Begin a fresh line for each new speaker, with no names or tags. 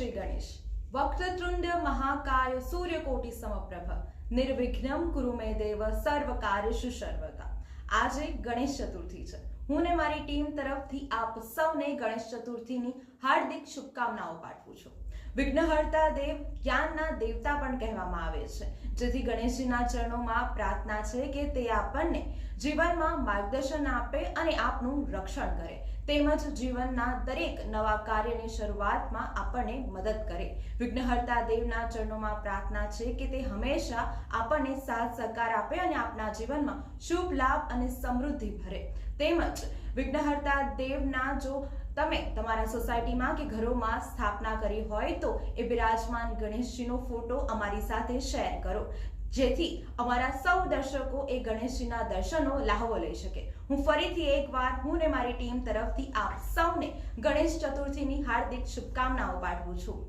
શ્રી ગણેશ. વક્રતુંડ મહાકાય સૂર્યકોટિ સમપ્રભ નિર્વિઘ્નમ કુરુ મે દેવ સર્વ કાર્યેષુ સર્વદા. આજે ગણેશ ચતુર્થી છે. હું ને મારી ટીમ તરફથી આપ સૌને ગણેશ ચતુર્થીની હાર્દિક શુભકામનાઓ પાઠવું છું. વિઘ્નહર્તા દેવ જ્ઞાનના દેવતા પણ કહેવામાં આવે છે, જેથી ગણેશજીના ચરણોમાં પ્રાર્થના છે કે તે આપણને જીવનમાં માર્ગદર્શન આપે અને આપનું રક્ષણ કરે, તેમજ જીવનના દરેક નવા કાર્યની શરૂઆતમાં આપણને મદદ કરે. વિઘ્નહર્તા દેવના ચરણોમાં પ્રાર્થના છે કે તે હંમેશા આપણને સાથ સહકાર આપે અને આપના જીવનમાં શુભ લાભ અને સમૃદ્ધિ ભરે. તેમજ વિઘ્નહર્તા દેવના જો તમે તમારા સોસાયટીમાં કે ઘરોમાં સ્થાપના કરી હોય તો એ બિરાજમાન ગણેશજીનો ફોટો અમારી સાથે શેર કરો, જેથી અમારા સૌ દર્શકો એ ગણેશજીના દર્શનનો લાહવો લઈ શકે. હું ફરીથી એકવાર હું ને મારી ટીમ તરફથી આપ સૌને ગણેશ ચતુર્થીની હાર્દિક શુભકામનાઓ પાઠવું છું.